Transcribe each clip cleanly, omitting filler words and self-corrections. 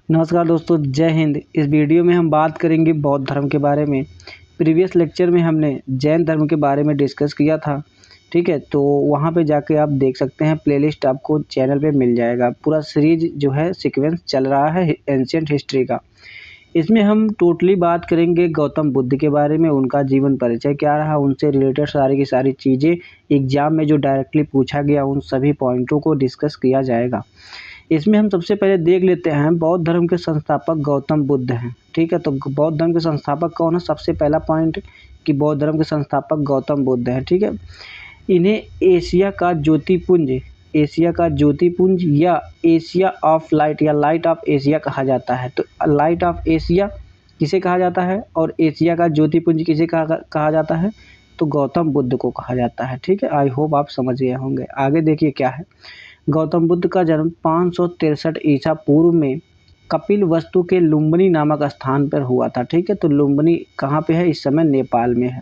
नमस्कार दोस्तों, जय हिंद। इस वीडियो में हम बात करेंगे बौद्ध धर्म के बारे में। प्रीवियस लेक्चर में हमने जैन धर्म के बारे में डिस्कस किया था, ठीक है। तो वहाँ पे जाके आप देख सकते हैं, प्लेलिस्ट आपको चैनल पे मिल जाएगा। पूरा सीरीज जो है सीक्वेंस चल रहा है एंशिएंट हिस्ट्री का। इसमें हम टोटली बात करेंगे गौतम बुद्ध के बारे में, उनका जीवन परिचय क्या रहा, उनसे रिलेटेड सारी की सारी चीज़ें एग्जाम में जो डायरेक्टली पूछा गया उन सभी पॉइंटों को डिस्कस किया जाएगा। इसमें हम सबसे पहले देख लेते हैं बौद्ध धर्म के संस्थापक गौतम बुद्ध हैं, ठीक है। तो बौद्ध धर्म के संस्थापक कौन है? सबसे पहला पॉइंट कि बौद्ध धर्म के संस्थापक गौतम बुद्ध हैं, ठीक है। इन्हें एशिया का ज्योतिपुंज या एशिया ऑफ लाइट या लाइट ऑफ एशिया कहा जाता है। तो लाइट ऑफ एशिया किसे कहा जाता है और एशिया का ज्योतिपुंज किसे कहा जाता है? तो गौतम बुद्ध को कहा जाता है, ठीक है। आई होप आप समझ गए होंगे। आगे देखिए क्या है। गौतम बुद्ध का जन्म 563 ईसा पूर्व में कपिलवस्तु के लुम्बिनी नामक स्थान पर हुआ था, ठीक है। तो लुम्बिनी कहाँ पे है? इस समय नेपाल में है।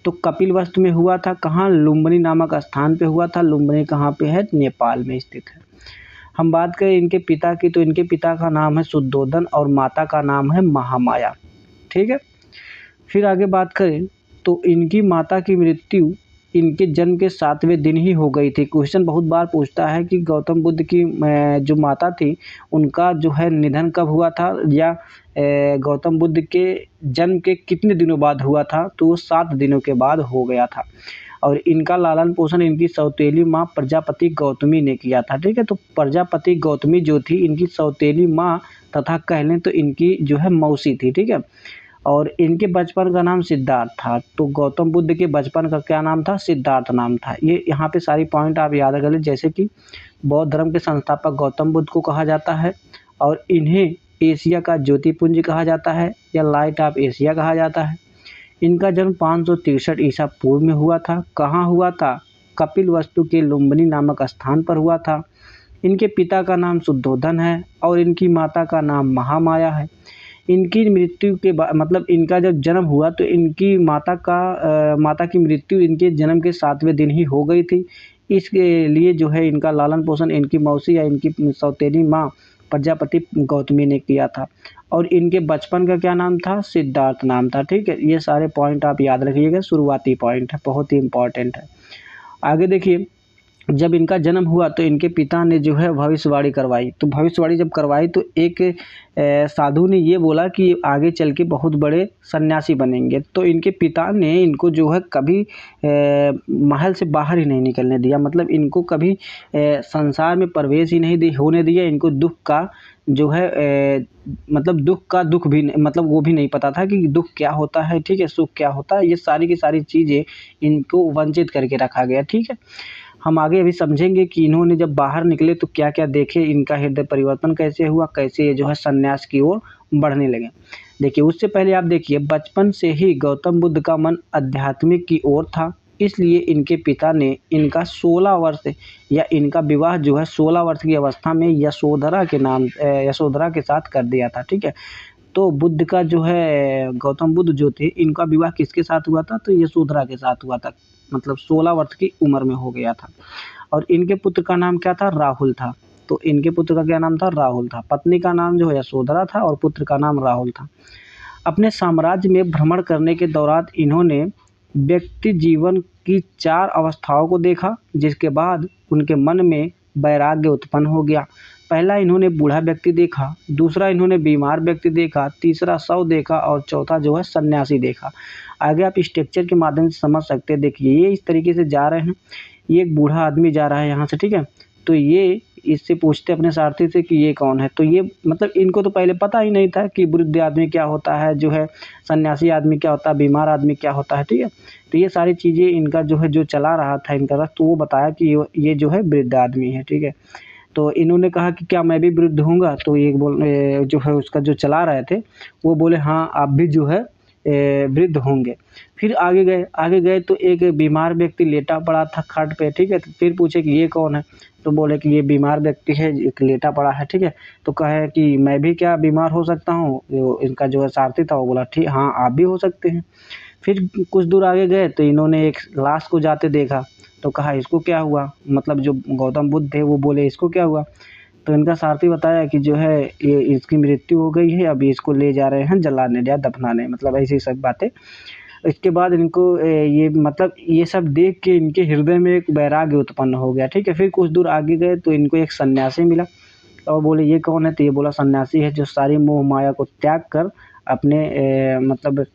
तो कपिलवस्तु में हुआ था कहाँ? लुम्बिनी नामक स्थान पे हुआ था। लुम्बिनी कहाँ पे है? नेपाल में स्थित है। हम बात करें इनके पिता की, तो इनके पिता का नाम है शुद्धोधन और माता का नाम है महामाया, ठीक है। फिर आगे बात करें तो इनकी माता की मृत्यु इनके जन्म के 7वें दिन ही हो गई थी। क्वेश्चन बहुत बार पूछता है कि गौतम बुद्ध की जो माता थी उनका जो है निधन कब हुआ था, या गौतम बुद्ध के जन्म के कितने दिनों बाद हुआ था? तो वो 7 दिनों के बाद हो गया था। और इनका लालन पोषण इनकी सौतेली माँ प्रजापति गौतमी ने किया था, ठीक है। तो प्रजापति गौतमी जो थी इनकी सौतेली माँ तथा कह लें तो इनकी जो है मौसी थी, ठीक है। और इनके बचपन का नाम सिद्धार्थ था। तो गौतम बुद्ध के बचपन का क्या नाम था? सिद्धार्थ नाम था। ये यहाँ पे सारी पॉइंट आप याद कर लें, जैसे कि बौद्ध धर्म के संस्थापक गौतम बुद्ध को कहा जाता है और इन्हें एशिया का ज्योतिपुंज कहा जाता है या लाइट ऑफ एशिया कहा जाता है। इनका जन्म 563 ईसा पूर्व में हुआ था। कहाँ हुआ था? कपिलवस्तु के लुम्बिनी नामक स्थान पर हुआ था। इनके पिता का नाम शुद्धोधन है और इनकी माता का नाम महामाया है। इनकी मृत्यु के बाद मतलब इनका जब जन्म हुआ तो इनकी माता की मृत्यु इनके जन्म के 7वें दिन ही हो गई थी। इसके लिए जो है इनका लालन पोषण इनकी मौसी या इनकी सौतेली माँ प्रजापति गौतमी ने किया था। और इनके बचपन का क्या नाम था? सिद्धार्थ नाम था, ठीक है। ये सारे पॉइंट आप याद रखिएगा, शुरुआती पॉइंट है, बहुत ही इम्पॉर्टेंट है। आगे देखिए, जब इनका जन्म हुआ तो इनके पिता ने जो है भविष्यवाणी करवाई। तो भविष्यवाणी जब करवाई तो एक साधु ने ये बोला कि आगे चल के बहुत बड़े सन्यासी बनेंगे। तो इनके पिता ने इनको जो है कभी महल से बाहर ही नहीं निकलने दिया, मतलब इनको कभी संसार में प्रवेश ही नहीं होने दिया। इनको दुख का जो है मतलब दुख भी मतलब वो भी नहीं पता था कि दुख क्या होता है, ठीक है, सुख क्या होता है। ये सारी की सारी चीज़ें इनको वंचित करके रखा गया, ठीक है। हम आगे अभी समझेंगे कि इन्होंने जब बाहर निकले तो क्या क्या देखे, इनका हृदय परिवर्तन कैसे हुआ, कैसे ये जो है संन्यास की ओर बढ़ने लगे। देखिए, उससे पहले आप देखिए, बचपन से ही गौतम बुद्ध का मन आध्यात्मिक की ओर था। इसलिए इनके पिता ने इनका 16 वर्ष या इनका विवाह जो है 16 वर्ष की अवस्था में यशोधरा के साथ कर दिया था, ठीक है। तो बुद्ध का जो है गौतम बुद्ध जो थे इनका विवाह किसके साथ हुआ था? तो यशोधरा के साथ हुआ था, मतलब 16 वर्ष की उम्र में हो गया था। और इनके पुत्र का नाम क्या था? राहुल था। तो इनके पुत्र का क्या नाम था? राहुल था। पत्नी का नाम जो है यशोधरा था और पुत्र का नाम राहुल था। अपने साम्राज्य में भ्रमण करने के दौरान इन्होंने व्यक्ति जीवन की 4 अवस्थाओं को देखा, जिसके बाद उनके मन में वैराग्य उत्पन्न हो गया। पहला इन्होंने बूढ़ा व्यक्ति देखा, दूसरा इन्होंने बीमार व्यक्ति देखा, तीसरा शव देखा और चौथा जो है सन्यासी देखा। आगे आप स्ट्रक्चर के माध्यम से समझ सकते हैं। देखिए, ये इस तरीके से जा रहे हैं, ये एक बूढ़ा आदमी जा रहा है यहाँ से, ठीक है। तो ये इससे पूछते अपने सारथी से कि ये कौन है। तो ये मतलब इनको तो पहले पता ही नहीं था कि वृद्ध आदमी क्या होता है, जो है सन्यासी आदमी क्या होता है, बीमार आदमी क्या होता है, ठीक है। तो ये सारी चीज़ें इनका जो है जो चला रहा था इनका रथ, तो वो बताया कि ये जो है वृद्ध आदमी है, ठीक है। तो इन्होंने कहा कि क्या मैं भी वृद्ध हूँगा? तो ये जो है उसका जो चला रहे थे वो बोले हाँ, आप भी जो है वृद्ध होंगे। फिर आगे गए तो एक बीमार व्यक्ति लेटा पड़ा था खाट पे, ठीक है। तो फिर पूछे कि ये कौन है? तो बोले कि ये बीमार व्यक्ति है, एक लेटा पड़ा है, ठीक है। तो कहे कि मैं भी क्या बीमार हो सकता हूँ? इनका जो है सारथी था वो बोला ठीक, हाँ आप भी हो सकते हैं। फिर कुछ दूर आगे गए तो इन्होंने एक लाश को जाते देखा। तो कहा इसको क्या हुआ? मतलब जो गौतम बुद्ध थे वो बोले इसको क्या हुआ? तो इनका सारथी बताया कि जो है ये इसकी मृत्यु हो गई है, अभी इसको ले जा रहे हैं जलाने या दफनाने, मतलब ऐसी सब बातें। इसके बाद इनको ये मतलब ये सब देख के इनके हृदय में एक वैराग्य उत्पन्न हो गया, ठीक है। फिर कुछ दूर आगे गए तो इनको एक सन्यासी मिला और बोले ये कौन है, तो ये बोला सन्यासी है जो सारी मोह माया को त्याग कर अपने मतलब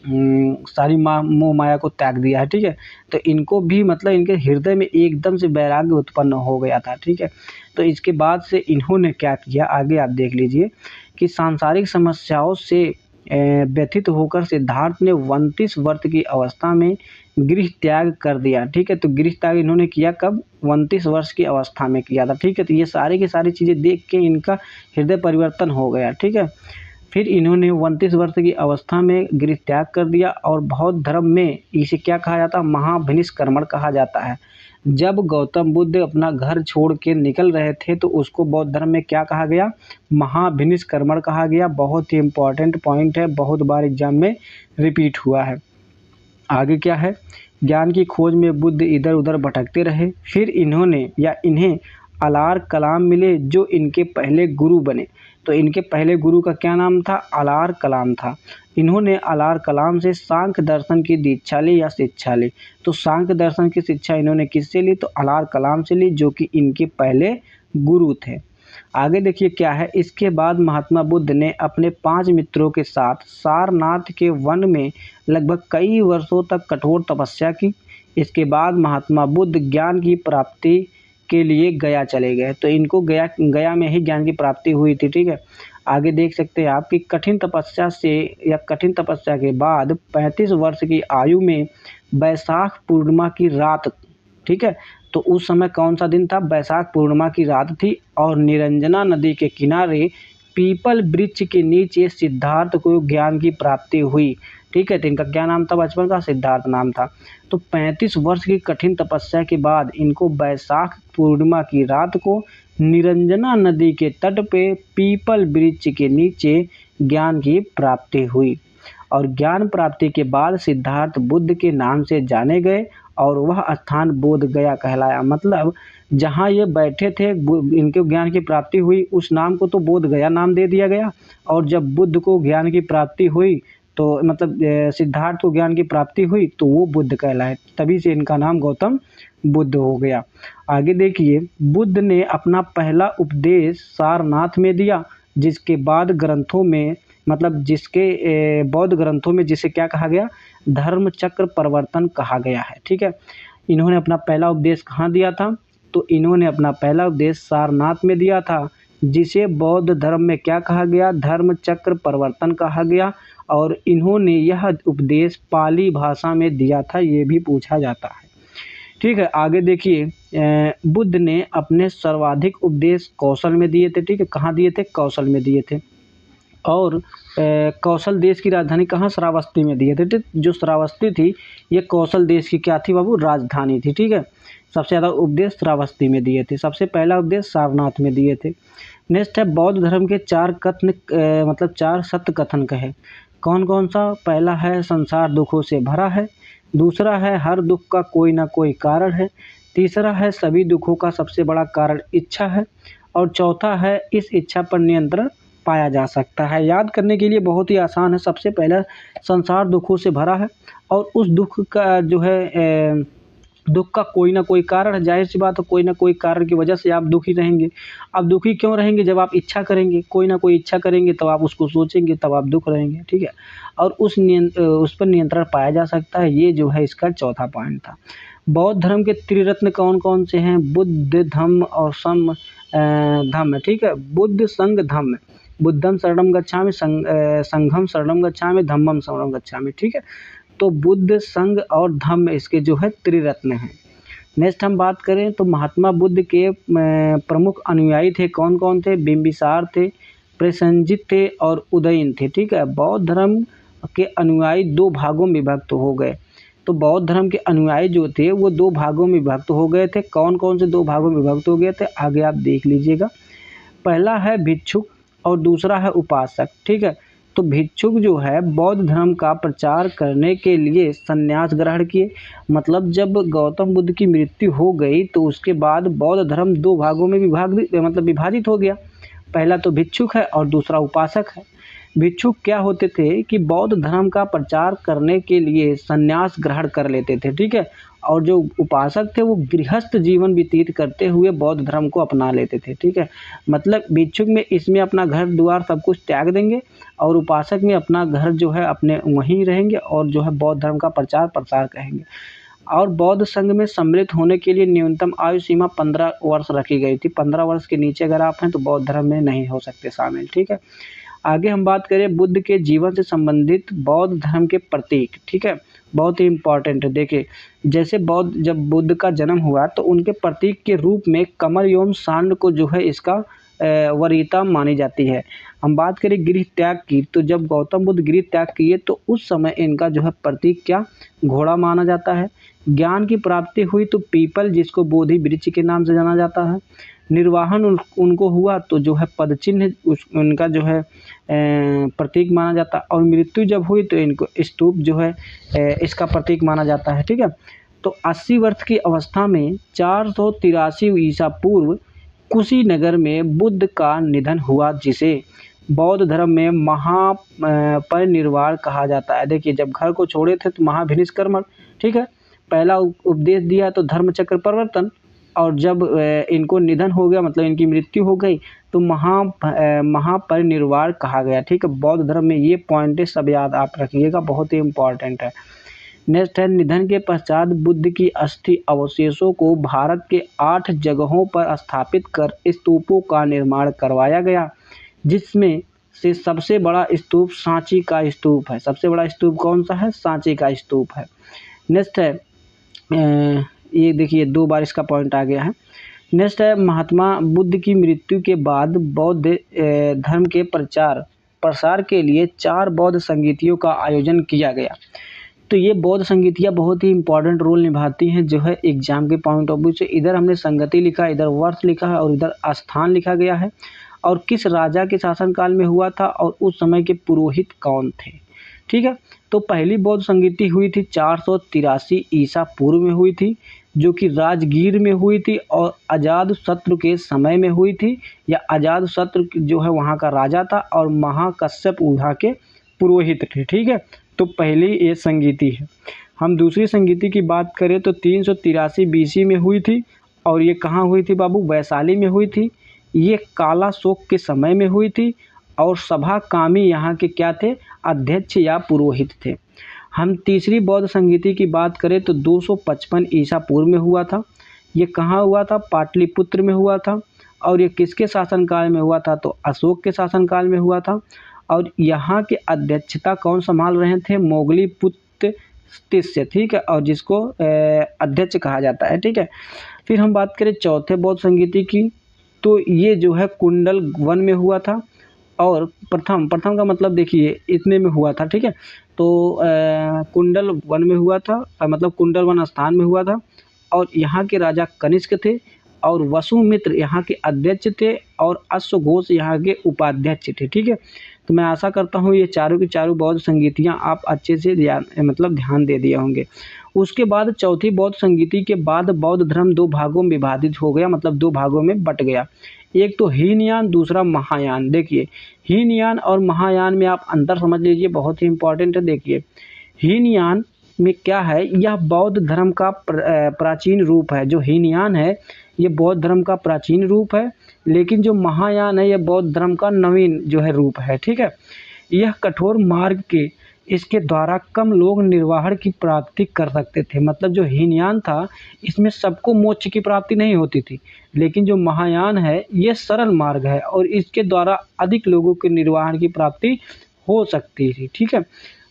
सारी मोह माया को त्याग दिया है, ठीक है। तो इनको भी मतलब इनके हृदय में एकदम से वैराग्य उत्पन्न हो गया था, ठीक है। तो इसके बाद से इन्होंने क्या किया, आगे आप देख लीजिए कि सांसारिक समस्याओं से व्यथित होकर सिद्धार्थ ने 29 वर्ष की अवस्था में गृह त्याग कर दिया, ठीक है। तो गृह त्याग इन्होंने किया कब, 29 वर्ष की अवस्था में किया था, ठीक है। तो ये सारी की सारी चीज़ें देख के इनका हृदय परिवर्तन हो गया, ठीक है। फिर इन्होंने 29 वर्ष की अवस्था में गृह त्याग कर दिया और बौद्ध धर्म में इसे क्या कहा जाता है, महाभिनिष्क्रमण कहा जाता है। जब गौतम बुद्ध अपना घर छोड़ के निकल रहे थे तो उसको बौद्ध धर्म में क्या कहा गया, महाभिनिष्क्रमण कहा गया। बहुत ही इम्पॉर्टेंट पॉइंट है, बहुत बार एग्जाम में रिपीट हुआ है। आगे क्या है, ज्ञान की खोज में बुद्ध इधर उधर भटकते रहे। फिर इन्होंने या इन्हें अलार कलाम मिले जो इनके पहले गुरु बने। तो इनके पहले गुरु का क्या नाम था, अलार कलाम था। इन्होंने अलार कलाम से सांख्य दर्शन की दीक्षा ली या शिक्षा ली। तो सांख्य दर्शन की शिक्षा इन्होंने किससे ली, तो अलार कलाम से ली जो कि इनके पहले गुरु थे। आगे देखिए क्या है, इसके बाद महात्मा बुद्ध ने अपने 5 मित्रों के साथ सारनाथ के वन में लगभग कई वर्षों तक कठोर तपस्या की। इसके बाद महात्मा बुद्ध ज्ञान की प्राप्ति के लिए गया चले गए। तो इनको गया में ही ज्ञान की प्राप्ति हुई थी, ठीक है। आगे देख सकते हैं आप कि कठिन तपस्या से या कठिन तपस्या के बाद 35 वर्ष की आयु में बैसाख पूर्णिमा की रात, ठीक है। तो उस समय कौन सा दिन था, बैसाख पूर्णिमा की रात थी और निरंजना नदी के किनारे पीपल वृक्ष के नीचे सिद्धार्थ को ज्ञान की प्राप्ति हुई, ठीक है। तो इनका क्या नाम था बचपन का, सिद्धार्थ नाम था। तो 35 वर्ष की कठिन तपस्या के बाद इनको बैसाख पूर्णिमा की रात को निरंजना नदी के तट पे पीपल वृक्ष के नीचे ज्ञान की प्राप्ति हुई और ज्ञान प्राप्ति के बाद सिद्धार्थ बुद्ध के नाम से जाने गए और वह स्थान बोध गया कहलाया। मतलब जहाँ ये बैठे थे इनके ज्ञान की प्राप्ति हुई उस नाम को तो बोध गया नाम दे दिया गया, और जब बुद्ध को ज्ञान की प्राप्ति हुई तो मतलब सिद्धार्थ को ज्ञान की प्राप्ति हुई तो वो बुद्ध कहलाए, तभी से इनका नाम गौतम बुद्ध हो गया। आगे देखिए, बुद्ध ने अपना पहला उपदेश सारनाथ में दिया, जिसके बाद ग्रंथों में मतलब जिसके बौद्ध ग्रंथों में जिसे क्या कहा गया, धर्म चक्र प्रवर्तन कहा गया है, ठीक है। इन्होंने अपना पहला उपदेश कहाँ दिया था, तो इन्होंने अपना पहला उपदेश सारनाथ में दिया था, जिसे बौद्ध धर्म में क्या कहा गया, धर्म चक्र प्रवर्तन कहा गया। और इन्होंने यह उपदेश पाली भाषा में दिया था, ये भी पूछा जाता है, ठीक है। आगे देखिए, बुद्ध ने अपने सर्वाधिक उपदेश कौशल में दिए थे, ठीक है। कहाँ दिए थे, कौशल में दिए थे। और कौशल देश की राजधानी कहाँ, श्रावस्ती में दिए थे। जो श्रावस्ती थी ये कौशल देश की क्या थी बाबू, राजधानी थी, ठीक है। सबसे ज़्यादा उपदेश श्रावस्ती में दिए थे, सबसे पहला उपदेश सारनाथ में दिए थे। नेक्स्ट है, बौद्ध धर्म के 4 कथन मतलब 4 सत्य कथन कहे। कौन कौन सा, पहला है संसार दुखों से भरा है, दूसरा है हर दुख का कोई ना कोई कारण है, तीसरा है सभी दुखों का सबसे बड़ा कारण इच्छा है, और चौथा है इस इच्छा पर नियंत्रण पाया जा सकता है। याद करने के लिए बहुत ही आसान है। सबसे पहला संसार दुखों से भरा है और उस दुख का जो है दुख का कोई ना कोई कारण है। जाहिर सी बात है, कोई ना कोई कारण की वजह से आप दुखी रहेंगे। अब दुखी क्यों रहेंगे, जब आप इच्छा करेंगे, कोई ना कोई इच्छा करेंगे तब आप उसको सोचेंगे, तब आप दुख रहेंगे, ठीक है। और उस पर नियंत्रण पाया जा सकता है, ये जो है इसका चौथा पॉइंट था। बौद्ध धर्म के त्रिरत्न कौन कौन से हैं, बुद्ध धम्म और धम्म, ठीक है। बुद्ध संघ धम्म, बुद्धम शरणम गच्छामि, संघम शरणम गच्छामि, धम्मम शरणम गच्छामि, ठीक है। तो बुद्ध संघ और धम्म इसके जो है त्रिरत्न हैं। नेक्स्ट हम बात करें तो महात्मा बुद्ध के प्रमुख अनुयायी थे, कौन कौन थे, बिंबिसार थे, प्रसेनजित थे और उदयन थे, ठीक है। बौद्ध धर्म के अनुयायी 2 भागों में विभक्त हो गए। तो बौद्ध धर्म के अनुयायी जो थे वो 2 भागों में विभक्त हो गए थे। कौन कौन से 2 भागों में विभक्त हो गए थे, आगे आप देख लीजिएगा। पहला है भिक्षुक और दूसरा है उपासक, ठीक है। तो भिक्षुक जो है बौद्ध धर्म का प्रचार करने के लिए संन्यास ग्रहण किए। मतलब जब गौतम बुद्ध की मृत्यु हो गई तो उसके बाद बौद्ध धर्म दो भागों में विभाजित हो गया। पहला तो भिक्षुक है और दूसरा उपासक है। भिक्षुक क्या होते थे कि बौद्ध धर्म का प्रचार करने के लिए संन्यास ग्रहण कर लेते थे, ठीक है। और जो उपासक थे वो गृहस्थ जीवन व्यतीत करते हुए बौद्ध धर्म को अपना लेते थे, ठीक है। मतलब भिक्षुक में इसमें अपना घर द्वार सब कुछ त्याग देंगे और उपासक में अपना घर जो है अपने वहीं रहेंगे और जो है बौद्ध धर्म का प्रचार प्रसार करेंगे। और बौद्ध संघ में सम्मिलित होने के लिए न्यूनतम आयु सीमा 15 वर्ष रखी गई थी। 15 वर्ष के नीचे अगर आप हैं तो बौद्ध धर्म में नहीं हो सकते शामिल, ठीक है। आगे हम बात करें बुद्ध के जीवन से संबंधित बौद्ध धर्म के प्रतीक, ठीक है। बहुत ही इम्पॉर्टेंट है। देखिए जैसे जब बुद्ध का जन्म हुआ तो उनके प्रतीक के रूप में कमल एवं सांड को जो है इसका वरीयता मानी जाती है। हम बात करें गृह त्याग की, तो जब गौतम बुद्ध गृह त्याग किए तो उस समय इनका जो है प्रतीक क्या, घोड़ा माना जाता है। ज्ञान की प्राप्ति हुई तो पीपल, जिसको बोधि वृक्ष के नाम से जाना जाता है। निर्वाहन उनको हुआ तो जो है पद चिन्ह उनका जो है प्रतीक माना जाता है। और मृत्यु जब हुई तो इनको स्तूप जो है इसका प्रतीक माना जाता है, ठीक है। तो 80 वर्ष की अवस्था में 483 ईसा पूर्व कुशीनगर में बुद्ध का निधन हुआ, जिसे बौद्ध धर्म में महापरिनिर्वाण कहा जाता है। देखिए जब घर को छोड़े थे तो महाभिनिष्क्रमण, ठीक है, पहला उपदेश दिया तो धर्मचक्र परिवर्तन। और जब इनको निधन हो गया मतलब इनकी मृत्यु हो गई तो महापरिनिर्वाण कहा गया, ठीक है। बौद्ध धर्म में ये पॉइंट सब याद आप रखिएगा, बहुत ही इम्पॉर्टेंट है। नेक्स्ट है निधन के पश्चात बुद्ध की अस्थि अवशेषों को भारत के 8 जगहों पर स्थापित कर स्तूपों का निर्माण करवाया गया, जिसमें से सबसे बड़ा स्तूप सांची का स्तूप है। सबसे बड़ा स्तूप कौन सा है, सांची का स्तूप है। नेक्स्ट है ये देखिए 2 बार इसका पॉइंट आ गया है। नेक्स्ट है महात्मा बुद्ध की मृत्यु के बाद बौद्ध धर्म के प्रचार प्रसार के लिए 4 बौद्ध संगीतियों का आयोजन किया गया। तो ये बौद्ध संगीतियाँ बहुत ही इंपॉर्टेंट रोल निभाती हैं जो है एग्जाम के पॉइंट ऑफ व्यू से। इधर हमने संगति लिखा, इधर वर्ष लिखा है और इधर स्थान लिखा गया है और किस राजा के शासनकाल में हुआ था और उस समय के पुरोहित कौन थे, ठीक है। तो पहली बौद्ध संगीति हुई थी 483 ईसा पूर्व में हुई थी, जो कि राजगीर में हुई थी और अजातशत्रु के समय में हुई थी। या अजातशत्रु जो है वहाँ का राजा था और महाकश्यप वहाँ के पुरोहित थे, ठीक है। तो पहली ये संगीति है। हम दूसरी संगीति की बात करें तो 383 BC में हुई थी और ये कहाँ हुई थी बाबू, वैशाली में हुई थी। ये काला शोक के समय में हुई थी और सभा कामी यहाँ के क्या थे, अध्यक्ष या पुरोहित थे। हम तीसरी बौद्ध संगीति की बात करें तो 255 ईसा पूर्व में हुआ था। ये कहाँ हुआ था, पाटलिपुत्र में हुआ था। और ये किसके शासनकाल में हुआ था, तो अशोक के शासनकाल में हुआ था। और यहाँ के अध्यक्षता कौन संभाल रहे थे, मोगली पुत्र तिस्य, ठीक है, और जिसको अध्यक्ष कहा जाता है, ठीक है। फिर हम बात करें चौथे बौद्ध संगीति की, तो ये जो है कुंडल वन में हुआ था। और प्रथम का मतलब देखिए इतने में हुआ था, ठीक है। तो कुंडल वन में हुआ था, मतलब कुंडल वन स्थान में हुआ था। और यहाँ के राजा कनिष्क थे और वसुमित्र यहाँ के अध्यक्ष थे और अश्वघोष यहाँ के उपाध्यक्ष थे, ठीक है। तो मैं आशा करता हूँ ये चारों की चारों बौद्ध संगीतियाँ आप अच्छे से ध्यान दे दिए होंगे। उसके बाद चौथी बौद्ध संगीति के बाद बौद्ध धर्म 2 भागों में विभाजित हो गया, मतलब 2 भागों में बट गया। एक तो हीनयान, दूसरा महायान। देखिए हीनयान और महायान में आप अंतर समझ लीजिए, बहुत ही इंपॉर्टेंट है। देखिए हीनयान में क्या है, यह बौद्ध धर्म का प्राचीन रूप है। जो हीनयान है ये बौद्ध धर्म का प्राचीन रूप है, लेकिन जो महायान है यह बौद्ध धर्म का नवीन जो है रूप है, ठीक है। यह कठोर मार्ग के इसके द्वारा कम लोग निर्वाहन की प्राप्ति कर सकते थे। मतलब जो हीनयान था इसमें सबको मोक्ष की प्राप्ति नहीं होती थी, लेकिन जो महायान है ये सरल मार्ग है और इसके द्वारा अधिक लोगों के निर्वाहन की प्राप्ति हो सकती थी, ठीक है।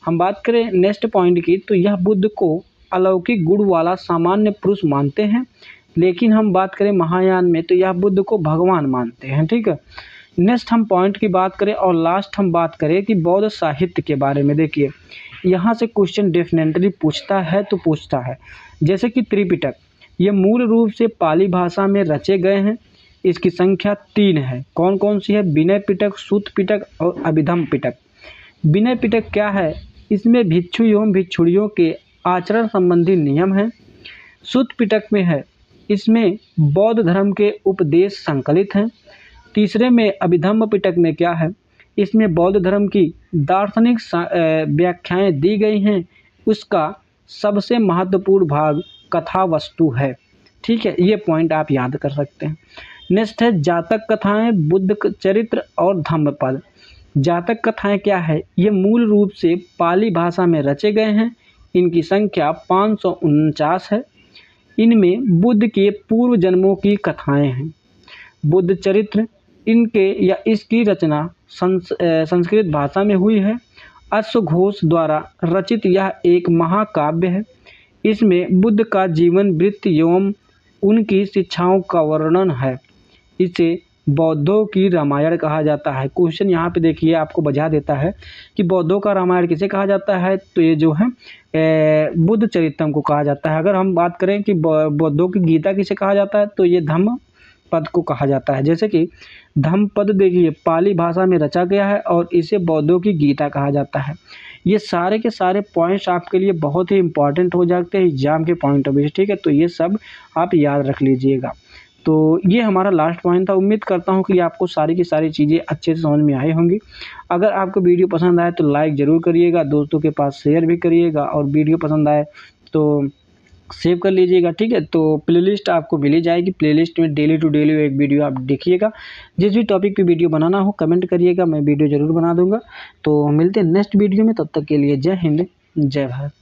हम बात करें नेक्स्ट पॉइंट की, तो यह बुद्ध को अलौकिक गुण वाला सामान्य पुरुष मानते हैं, लेकिन हम बात करें महायान में तो यह बुद्ध को भगवान मानते हैं, ठीक है। नेक्स्ट हम पॉइंट की बात करें और लास्ट हम बात करें कि बौद्ध साहित्य के बारे में। देखिए यहाँ से क्वेश्चन डेफिनेटली पूछता है तो पूछता है, जैसे कि त्रिपिटक, ये मूल रूप से पाली भाषा में रचे गए हैं। इसकी संख्या 3 है। कौन कौन सी है, विनय पिटक, सूत पिटक और अभिधम पिटक। विनय पिटक क्या है? इसमें भिक्षु एवं भिक्षुणियों के आचरण संबंधी नियम हैं। सुत्त पिटक में है, इसमें बौद्ध धर्म के उपदेश संकलित हैं। तीसरे में अभिधम्म पिटक में क्या है? इसमें बौद्ध धर्म की दार्शनिक व्याख्याएं दी गई हैं। उसका सबसे महत्वपूर्ण भाग कथा वस्तु है। ठीक है, ये पॉइंट आप याद कर सकते हैं। नेक्स्ट है जातक कथाएं, बुद्ध चरित्र और धम्मपद। जातक कथाएं क्या है? ये मूल रूप से पाली भाषा में रचे गए हैं। इनकी संख्या 549 है। इनमें बुद्ध के पूर्व जन्मों की कथाएं हैं। बुद्ध चरित्र इनके या इसकी रचना संस्कृत भाषा में हुई है। अश्वघोष द्वारा रचित यह एक महाकाव्य है। इसमें बुद्ध का जीवन वृत्त एवं उनकी शिक्षाओं का वर्णन है। इसे बौद्धों की रामायण कहा जाता है। क्वेश्चन यहाँ पे देखिए आपको बजा देता है कि बौद्धों का रामायण किसे कहा जाता है? तो ये जो है बुद्ध चरितम को कहा जाता है। अगर हम बात करें कि बौद्धों की गीता किसे कहा जाता है, तो ये धम्म पद को कहा जाता है। जैसे कि धम्म पद देखिए पाली भाषा में रचा गया है और इसे बौद्धों की गीता कहा जाता है। ये सारे के सारे पॉइंट्स आपके लिए बहुत ही इंपॉर्टेंट हो जाते हैं एग्जाम के पॉइंट ऑफ व्यू। ठीक है, तो ये सब आप याद रख लीजिएगा। तो ये हमारा लास्ट पॉइंट था। उम्मीद करता हूँ कि आपको सारी की सारी चीज़ें अच्छे से समझ में आई होंगी। अगर आपको वीडियो पसंद आए तो लाइक ज़रूर करिएगा, दोस्तों के पास शेयर भी करिएगा और वीडियो पसंद आए तो सेव कर लीजिएगा। ठीक है, तो प्लेलिस्ट आपको मिली जाएगी। प्लेलिस्ट में डेली टू डेली एक वीडियो आप देखिएगा। जिस भी टॉपिक पे वीडियो बनाना हो कमेंट करिएगा, मैं वीडियो ज़रूर बना दूंगा। तो मिलते हैं नेक्स्ट वीडियो में, तब तक के लिए जय हिंद, जय भारत।